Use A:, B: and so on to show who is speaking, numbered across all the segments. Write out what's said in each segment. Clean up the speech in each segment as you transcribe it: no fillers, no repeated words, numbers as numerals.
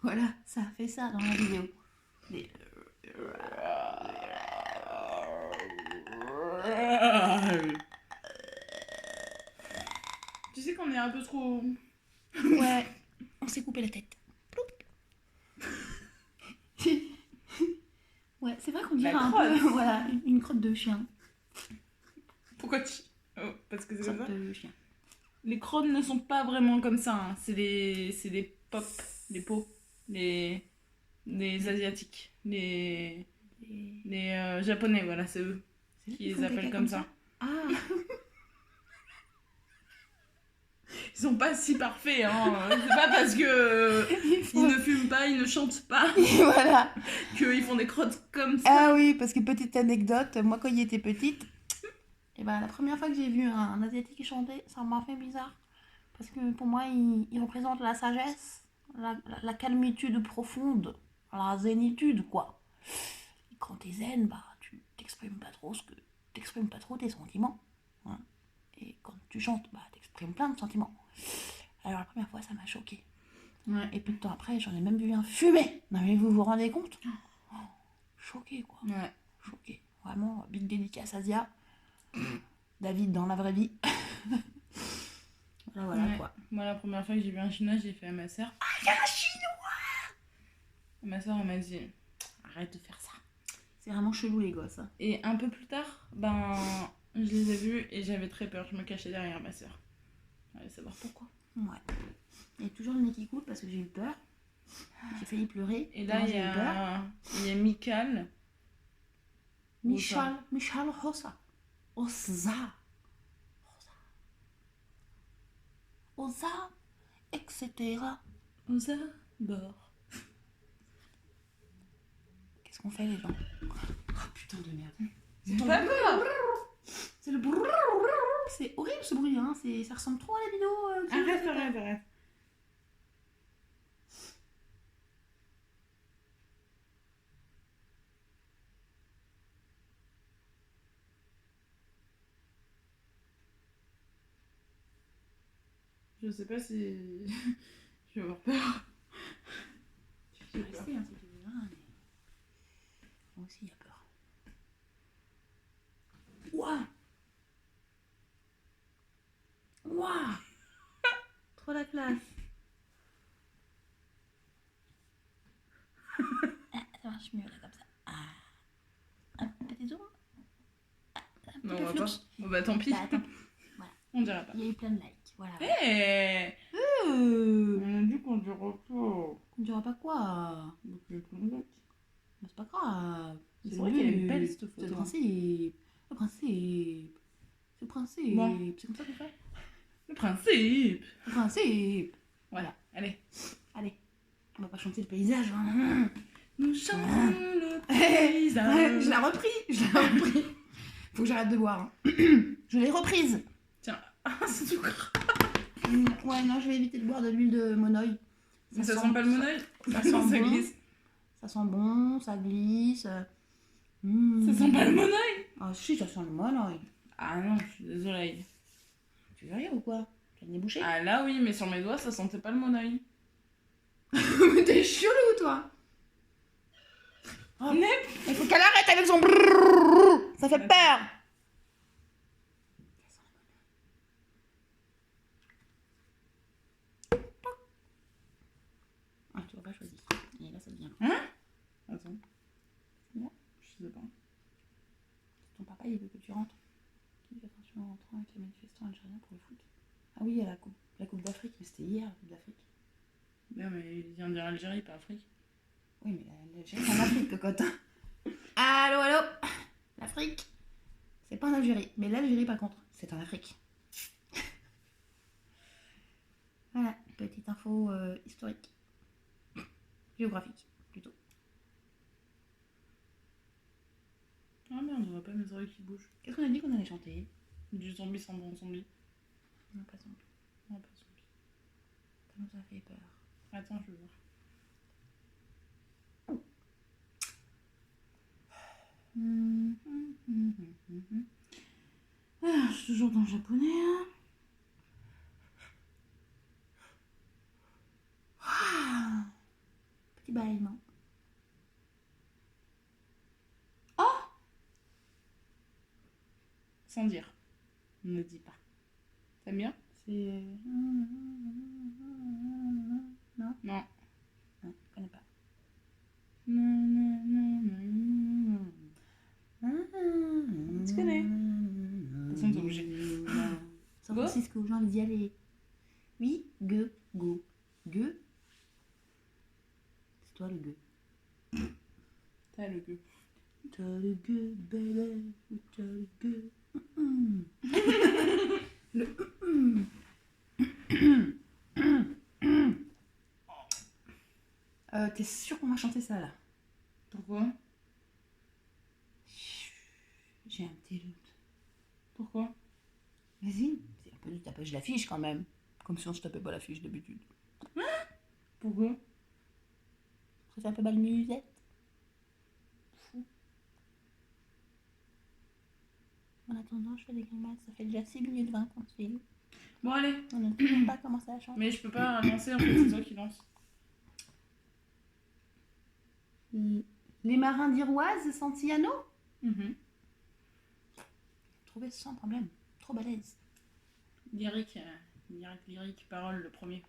A: Voilà, ça fait ça dans la vidéo. Des-
B: Tu sais qu'on est un peu trop...
A: Ouais, on s'est coupé la tête. Ouais, c'est vrai qu'on dirait
B: La
A: un
B: crotte.
A: peu voilà, une crotte de chien.
B: Pourquoi tu... Oh, parce que c'est comme
A: Crotte
B: ça.
A: de chien.
B: Les crottes ne sont pas vraiment comme ça. Hein. C'est des pop, des pots, les asiatiques, les japonais, voilà, c'est eux
A: C'est eux
B: qui
A: qui
B: les
A: font
B: appellent
A: caca
B: comme ça.
A: Ah,
B: Ils sont pas si parfaits, hein. C'est pas parce que ils ne fument pas, ils ne chantent pas,
A: voilà.
B: qu'ils font des crottes comme ça.
A: Ah oui, parce que petite anecdote, moi quand il était petite, et ben, la première fois que j'ai vu un asiatique chanter, ça m'a fait bizarre. Parce que pour moi, il représente la sagesse, la calmitude profonde, la zénitude, quoi. Et quand t'es zen, bah, tu t'exprimes pas trop t'exprimes pas trop tes sentiments. Hein. Et quand tu chantes, bah, t'exprimes plein de sentiments. Alors la première fois, ça m'a choqué.
B: Ouais.
A: Et peu de temps après, j'en ai même vu un fumer. Non mais vous vous rendez compte? Choqué, quoi.
B: Ouais.
A: Choqué. Vraiment, big dédicace Asia. David dans la vraie vie. Voilà,
B: Ouais.
A: quoi.
B: Moi, la première fois que j'ai vu un chinois, j'ai fait à ma soeur.
A: Ah, il y a un chinois!
B: Ma soeur, elle m'a dit arrête de faire ça.
A: C'est vraiment chelou, les gosses. Hein.
B: Et un peu plus tard, ben, je les ai vus et j'avais très peur. Je me cachais derrière ma soeur. Allez savoir pourquoi.
A: Ouais. Il y a toujours le nez qui coule parce que j'ai eu peur. J'ai failli pleurer.
B: Et là,
A: Moi,
B: il y
A: j'ai eu peur.
B: a Mikal.
A: Michal Rosa. Osa. Osa. Etc.
B: Aux abords.
A: Qu'est-ce qu'on fait, les gens? Oh putain de merde.
B: C'est pas peur.
A: C'est le brrrr. C'est horrible ce bruit, hein. Ça ressemble trop à la vidéo.
B: Arrête. Je sais pas si je vais avoir peur.
A: Tu peux rester, hein, si tu veux. Hein, mais... Moi aussi, il y a peur. Ouah! Ouah! Trop la classe. Ah, ça marche mieux là comme ça. Ah. Un petit zoom. Ah, un petit
B: Non,
A: peu
B: on va
A: flux.
B: pas. Bon bah tant pis.
A: Bah, tant pis. Voilà.
B: On dira pas.
A: Il y a eu plein de likes. Voilà.
B: Hé
A: Euh,
B: On a dit qu'on dira pas.
A: on dira pas quoi.
B: Donc les convoques.
A: Mais c'est pas grave.
B: C'est vrai qu'elle est
A: le-
B: belle cette
A: C'est
B: photo.
A: le principe. Le principe. C'est le principe.
B: Bon.
A: C'est comme ça qu'on fait.
B: Le principe.
A: Le principe.
B: Voilà, allez.
A: Allez. On va pas chanter le paysage. Hein.
B: Nous chantons le paysage.
A: Je l'ai repris. Faut que j'arrête de boire. Hein. Je l'ai reprise.
B: Tiens, c'est tout gras.
A: Ouais, non, je vais éviter de boire de l'huile de monoï.
B: Mais ça sent pas le monoeil.
A: Ça sent bon.
B: glisse.
A: Ça sent bon, ça glisse.
B: Ça sent pas le monoeil.
A: Ah si, ça sent le monoï.
B: Ah non, je suis désolée.
A: Tu veux rien ou quoi? Tu as le nez bouché?
B: Ah là oui, mais sur mes doigts, ça sentait pas le monoeil.
A: Mais t'es chelou, toi.
B: Oh,
A: Il faut qu'elle arrête avec son brrrr. Ça fait peur. Ah, tu vas pas choisir. Et là, ça devient.
B: Attends.
A: Bon.
B: Je sais pas.
A: Ton papa, il veut que tu rentres. Qui fait attention en rentrant avec les manifestants algériens pour le foot. Ah oui, il y a la coupe d'Afrique. Mais c'était hier, la coupe d'Afrique.
B: Non, mais il vient de dire Algérie, pas Afrique.
A: Oui, mais l'Algérie, c'est en Afrique, cocotte. Allô? L'Afrique, c'est pas en Algérie. Mais l'Algérie, par contre, c'est en Afrique. Voilà, petite info historique. Géographique, plutôt.
B: Ah merde, on voit pas mes oreilles qui bougent.
A: Qu'est-ce qu'on a dit qu'on allait chanter?
B: Du zombie sans bon zombie.
A: Non, pas zombie.
B: Non, pas zombie.
A: Ça nous a fait peur.
B: Attends, je vais voir.
A: Ah, je suis toujours dans le japonais. Hein. Ah. belle, non?
B: Sans dire. On ne dit pas. T'aimes bien?
A: C'est... Non?
B: Non.
A: Non, je connais pas.
B: Tu connais? De toute façon, t'es obligé.
A: San
B: Go.
A: Francisco, j'ai envie d'y aller. Oui, go. Go. C'est toi le go.
B: T'as le gueux.
A: T'as le go, baby. T'as le go. T'es sûr qu'on va chanter ça là?
B: Pourquoi?
A: J'ai un petit doute.
B: Pourquoi?
A: Vas-y, c'est un peu du tapage d'affiche quand même. Comme si on se tapait pas l'affiche d'habitude.
B: Pourquoi?
A: Ça fait un peu mal musette.
B: Fou.
A: En attendant, je fais des grimaces. Ça fait déjà 6 minutes 20 qu'on se filme.
B: Bon, allez.
A: On n'a toujours pas commencé à chanter.
B: Mais je peux pas lancer, en fait, c'est toi qui lance.
A: Les marins d'Iroise, Santillano?
B: Mhm.
A: Trouvé sans problème. Trop balèze.
B: Lyrique, parole, le premier.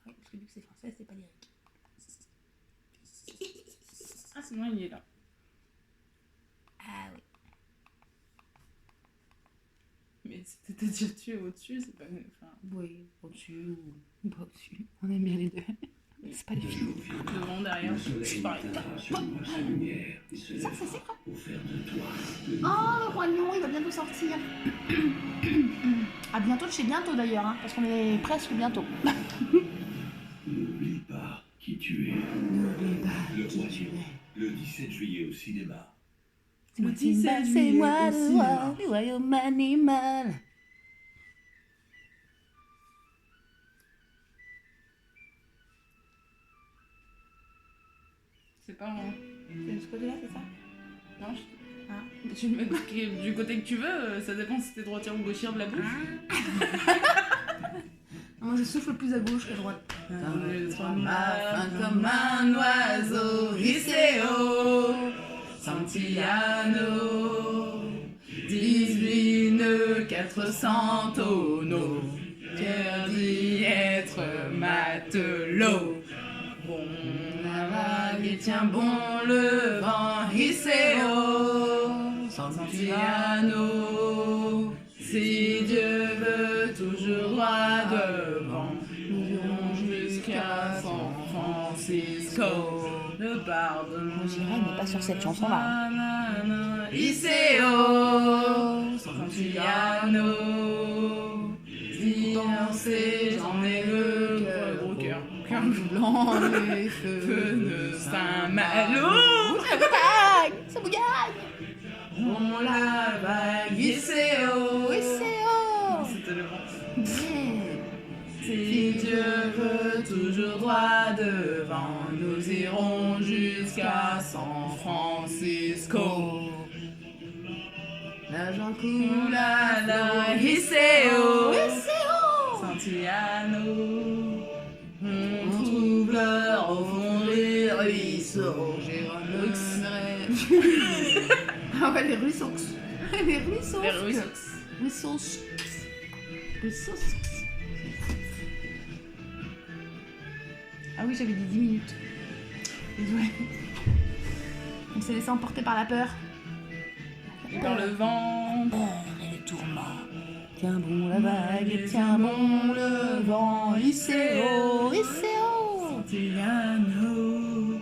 A: Oui, parce que vu que c'est français, c'est pas lyrique.
B: Ah, sinon, il est là.
A: Ah oui.
B: Mais c'est-à-dire tu es au-dessus, c'est pas... Enfin,
A: Oui, au-dessus ou pas au-dessus. On aime bien les deux. C'est pas les filles.
B: devant, derrière, c'est pareil.
A: Ça, c'est secret. Oh, le roi lion, il va bientôt sortir. À bientôt de chez bientôt d'ailleurs, hein, parce qu'on est presque bientôt.
C: N'oublie pas qui tu es.
A: N'oublie pas
C: Le
A: qui
C: roi
A: tu
C: lion,
A: es.
C: le 17 juillet au cinéma.
A: C'est moi,
B: Le 17
A: Simba, c'est
B: juillet
A: moi
B: au
A: le
B: cinéma.
A: roi du royaume animal.
B: C'est pas... hein.
A: C'est de ce côté-là, c'est ça?
B: Non,
A: Ah.
B: tu me mets du côté que tu veux, ça dépend si t'es droitière ou gauchière de la bouche.
A: Moi, je souffle plus à gauche qu'à droite.
B: Fin comme un oiseau hissé haut, Santillano, 18 nœuds, 400 tonneaux, Pierre dit être matelot. Bon la vague et tient bon le vent hissé haut, Santillano, si Dieu veut toujours droit devant, nous irons jusqu'à San Francisco. Le pardon.
A: J'irai, mais pas sur cette chanson-là.
B: Hissé haut, Santillano, fiancé, j'en ai le gros cœur. Cœur blanc, les feux de Saint-Malo.
A: Ça bougaille.
B: On la vague hissé haut.
A: Oui, c'est haut.
B: C'était le vent.
A: Yeah.
B: Si Dieu veut toujours droit devant, nous irons jusqu'à San Francisco.
A: L'argent
B: Ouh
A: coule.
B: là là, hissé haut.
A: Oui, c'est haut.
B: Santillano, on trouve l'heure au fond des ruisseaux.
A: Jérôme Ah ouais, les ruisseaux. Les ruisseaux.
B: Les ruisseaux.
A: Ruisseaux. Ruisseaux. Ah oui, j'avais dit 10 minutes. Désolée. On s'est laissé emporter par la peur.
B: Et par le vent.
A: Et les tourments. Tiens bon la vague et tiens bon le vent. Hissé haut, hissé haut.
B: Santillano,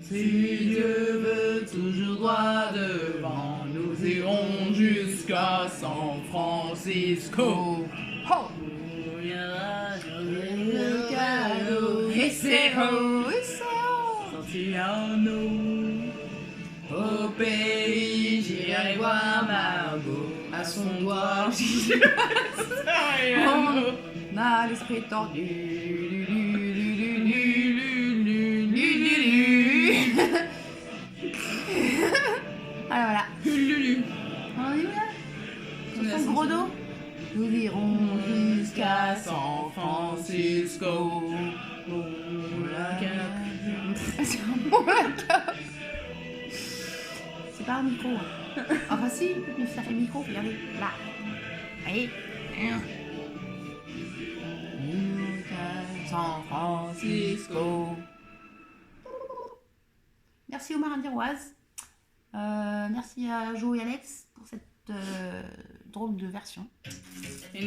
B: si Dieu veut toujours droit devant, nous irons jusqu'à San Francisco.
A: Ho!
B: Le cadeau, hissé haut,
A: Hissé haut.
B: Santillano, au pays, j'irai voir Margot, à son doigt, Santillano.
A: On a l'esprit tordu. Voilà, voilà.
B: Lulu.
A: On en est où là?
B: On est à
A: Sur son gros dos? Nous irons
B: Jusqu'à San Francisco.
A: C'est un bon backup. C'est pas un micro. Hein. Enfin si, mais ça fait micro, regardez. Là. Allez. San Francisco. Merci Omar Indiroise. Merci à Jo et Alex pour cette drôle de version.
B: Et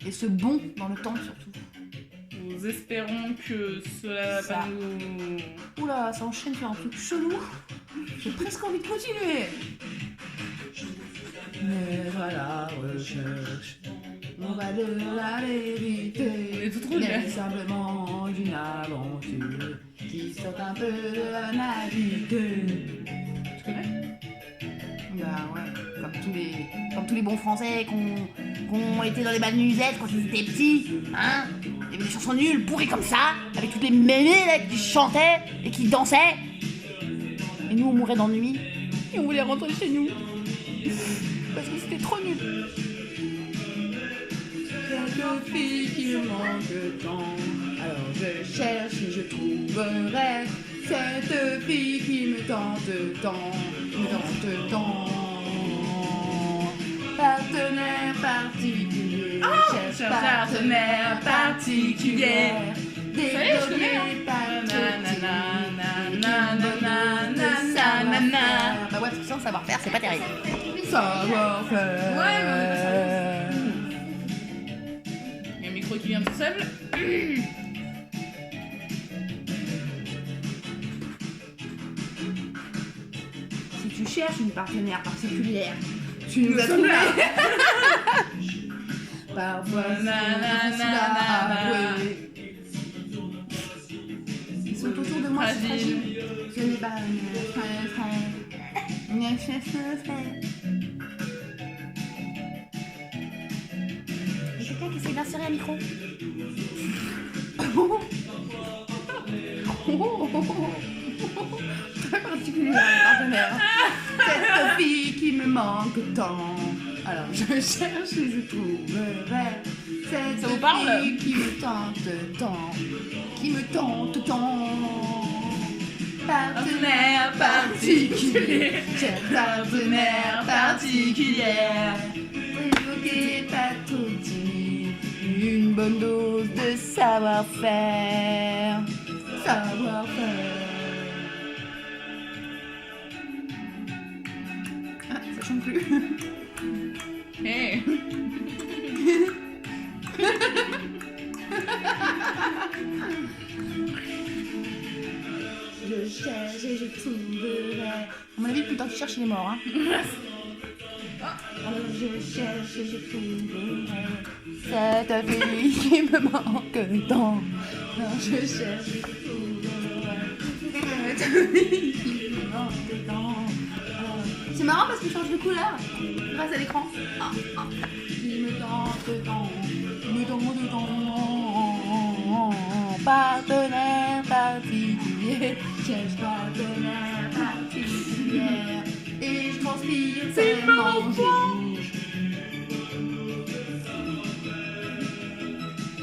A: Et ce bond dans le temps surtout.
B: nous espérons que cela va
A: Ça.
B: pas nous...
A: Oula, ça enchaîne sur un truc chelou. J'ai presque envie de continuer. Mais voilà, recherche. On va de la vérité.
B: On est tout trop bien.
A: Mais simplement d'une aventure qui sort un peu de la naviguer.
B: Tu connais?
A: Bah ouais, comme tous les bons Français qui ont été dans les bals nuisettes quand ils étaient petits, hein. Il y avait des chansons nulles, pourries comme ça, avec toutes les mémés là, qui chantaient et qui dansaient. Et nous on mourait d'ennui et on voulait rentrer chez nous. Parce que c'était trop nul. Quelques filles qui me manquent tant, alors je cherche et je trouverai cette fille qui me tente tant, Partenaire particulier, cherche partenaire particulier, développé par Bah ouais, parce que sans savoir-faire, c'est pas terrible. Savoir-faire.
B: Ouais, mais il y a un micro qui vient tout seul.
A: Si tu cherches une partenaire particulière, tu nous as trouvé. Parfois, ils sont autour de moi, c'est fragile. Je n'ai pas une frère. Il y a quelqu'un qui essaie d'insérer un micro. Très particulier, partenaire. Cette fille qui me manque tant. Alors je cherche et je trouverai. Cette
B: Ça vous parle?
A: fille qui me tente tant. Qui me tente tant. Partenaire particulier. Cher partenaire particulière. Évoquer pas trop timide. Une bonne dose de savoir-faire. Savoir-faire. Ah, ça chante plus.
B: Hey.
A: Je cherche et je trouverai. À mon avis, plus tard tu cherches, il est mort. Hein. Alors je cherche et je trouverai cette fille qui me manque tant. Alors je cherche et je trouverai cette fille qui me manque tant. C'est marrant parce qu'il change de couleur grâce à l'écran. Qui me tente tant, me tente tant. Partenaire particulier, cherche partenaire particulière. Et je transpire tellement rouge.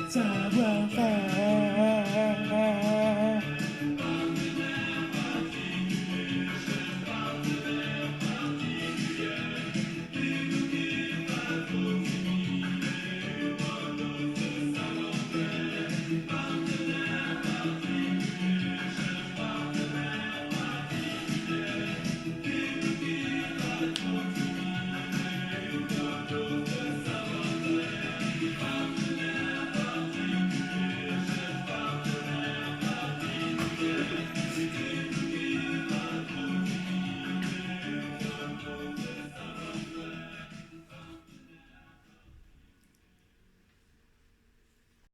A: Savoir-faire.